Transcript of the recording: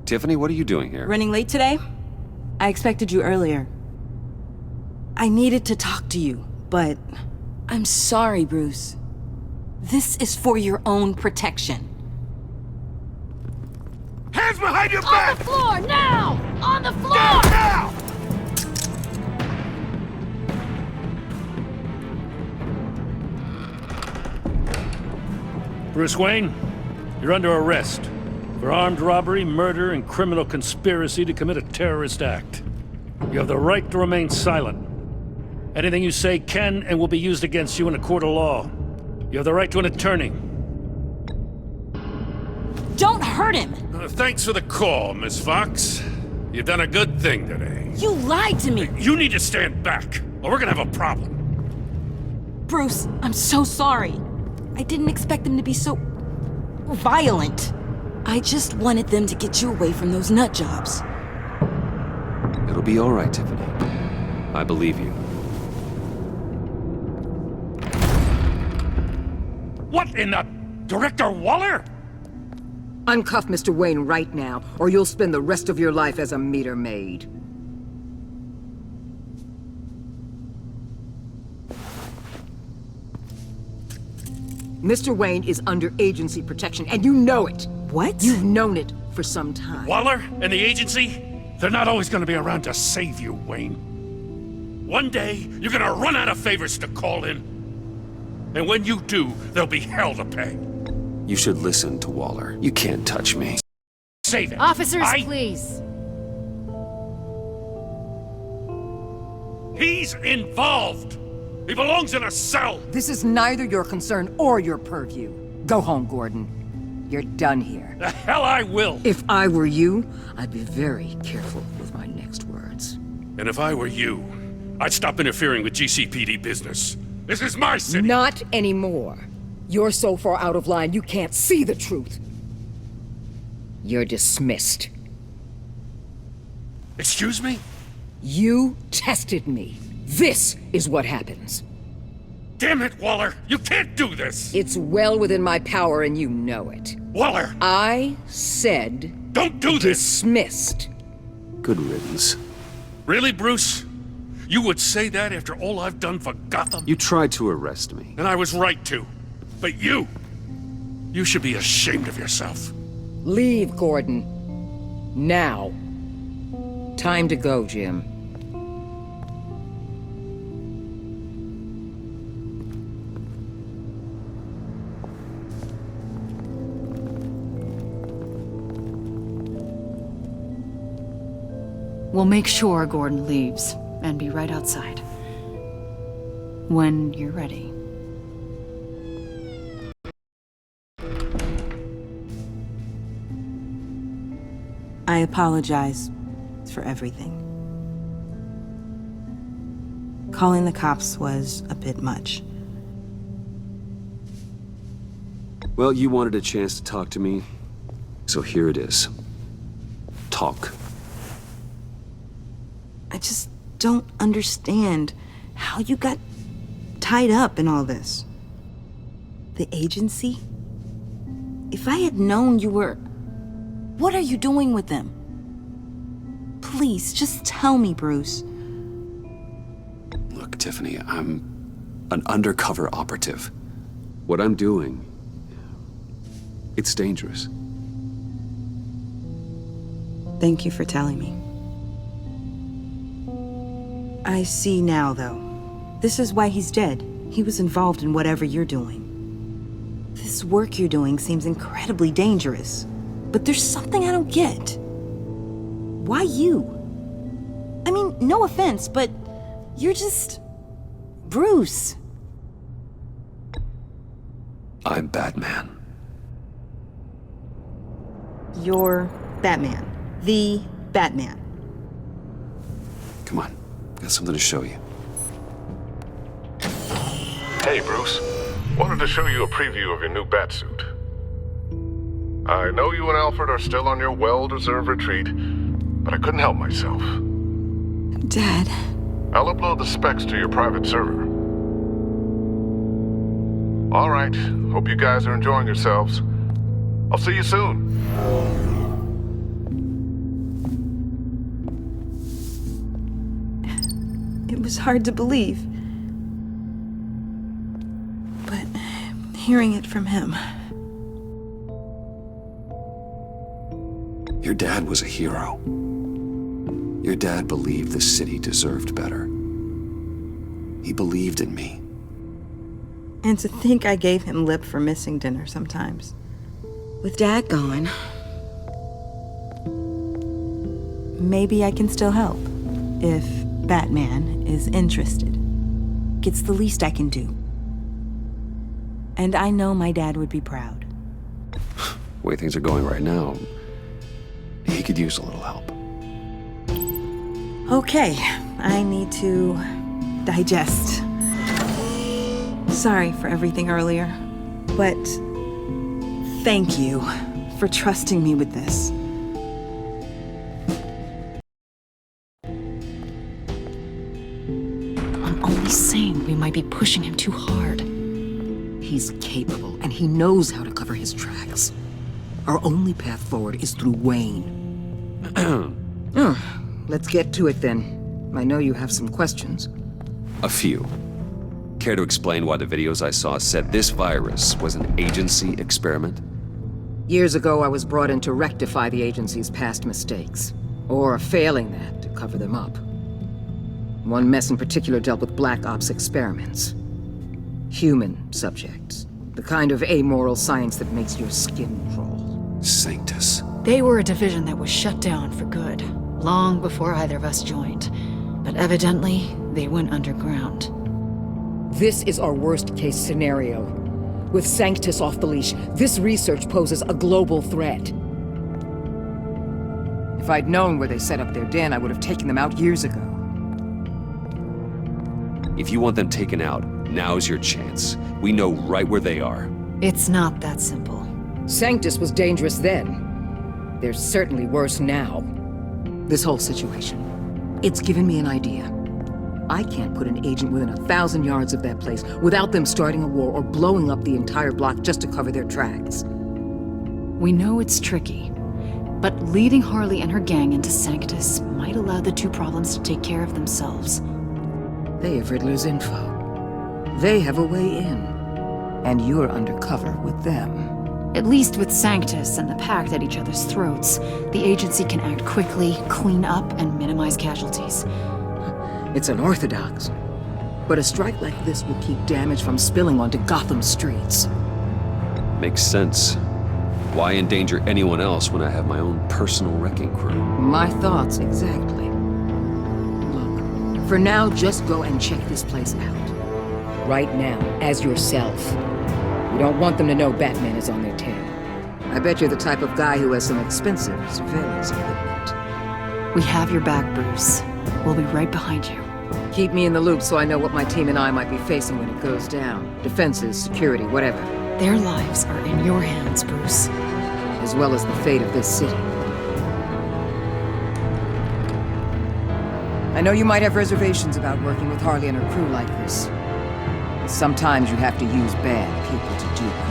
Tiffany, what are you doing here? Running late today? I expected you earlier. I needed to talk to you, but... I'm sorry, Bruce. This is for your own protection. Hands behind your back! On the floor, now! On the floor! Down now! Bruce Wayne, you're under arrest for armed robbery, murder, and criminal conspiracy to commit a terrorist act. You have the right to remain silent. Anything you say can and will be used against you in a court of law. You have the right to an attorney. Don't hurt him! Thanks for the call, Miss Fox. You've done a good thing today. You lied to me! You need to stand back, or we're gonna have a problem. Bruce, I'm so sorry. I didn't expect them to be so... violent. I just wanted them to get you away from those nut jobs. It'll be all right, Tiffany. I believe you. What in the... Director Waller? Uncuff Mr. Wayne right now, or you'll spend the rest of your life as a meter maid. Mr. Wayne is under agency protection, and you know it. What? You've known it for some time. Waller and the agency? They're not always gonna be around to save you, Wayne. One day, you're gonna run out of favors to call in. And when you do, there'll be hell to pay. You should listen to Waller. You can't touch me. Save it. Officers, please. He's involved. He belongs in a cell. This is neither your concern or your purview. Go home, Gordon. You're done here. The hell I will. If I were you, I'd be very careful with my next words. And if I were you, I'd stop interfering with GCPD business. This is my city. Not anymore. You're so far out of line, you can't see the truth. You're dismissed. Excuse me? You tested me. This is what happens. Damn it, Waller! You can't do this! It's well within my power and you know it. Waller! I said... Don't do this! Dismissed. Good riddance. Really, Bruce? You would say that after all I've done for Gotham? You tried to arrest me. And I was right to. But you should be ashamed of yourself. Leave, Gordon. Now. Time to go, Jim. We'll make sure Gordon leaves, and be right outside. When you're ready. I apologize for everything. Calling the cops was a bit much. Well, you wanted a chance to talk to me, so here it is. Talk. I just don't understand how you got tied up in all this. The agency? If I had known you were... What are you doing with them? Please, just tell me, Bruce. Look, Tiffany, I'm an undercover operative. What I'm doing, it's dangerous. Thank you for telling me. I see now, though. This is why he's dead. He was involved in whatever you're doing. This work you're doing seems incredibly dangerous. But there's something I don't get. Why you? I mean, no offense, but you're just... Bruce. I'm Batman. You're Batman. The Batman. Come on, got something to show you. Hey, Bruce. Wanted to show you a preview of your new Batsuit. I know you and Alfred are still on your well-deserved retreat, but I couldn't help myself. Dad. I'll upload the specs to your private server. All right. Hope you guys are enjoying yourselves. I'll see you soon. It was hard to believe. But hearing it from him... Your dad was a hero. Your dad believed the city deserved better. He believed in me. And to think I gave him lip for missing dinner sometimes. With Dad gone, maybe I can still help. If Batman is interested. It's the least I can do. And I know my dad would be proud. The way things are going right now, he could use a little help. Okay, I need to digest. Sorry for everything earlier, but thank you for trusting me with this. I'm only saying we might be pushing him too hard. He's capable, and he knows how to cover his tracks. Our only path forward is through Wayne. Let's get to it then. I know you have some questions. A few. Care to explain why the videos I saw said this virus was an agency experiment? Years ago, I was brought in to rectify the agency's past mistakes. Or failing that, to cover them up. One mess in particular dealt with Black Ops experiments. Human subjects. The kind of amoral science that makes your skin crawl. Sanctus. They were a division that was shut down for good, long before either of us joined. But evidently, they went underground. This is our worst-case scenario. With Sanctus off the leash, this research poses a global threat. If I'd known where they set up their den, I would have taken them out years ago. If you want them taken out, now's your chance. We know right where they are. It's not that simple. Sanctus was dangerous then. They're certainly worse now. This whole situation, it's given me an idea. I can't put an agent within 1,000 yards of that place without them starting a war or blowing up the entire block just to cover their tracks. We know it's tricky, but leading Harley and her gang into Sanctus might allow the two problems to take care of themselves. They have Riddler's info. They have a way in. And you're undercover with them. At least with Sanctus and the Pact at each other's throats, the agency can act quickly, clean up, and minimize casualties. It's unorthodox. But a strike like this will keep damage from spilling onto Gotham streets. Makes sense. Why endanger anyone else when I have my own personal wrecking crew? My thoughts, exactly. Look, for now, just go and check this place out. Right now, as yourself. We don't want them to know Batman is on their tail. I bet you're the type of guy who has some expensive surveillance equipment. We have your back, Bruce. We'll be right behind you. Keep me in the loop so I know what my team and I might be facing when it goes down. Defenses, security, whatever. Their lives are in your hands, Bruce. As well as the fate of this city. I know you might have reservations about working with Harley and her crew like this. Sometimes you have to use bad people to do it.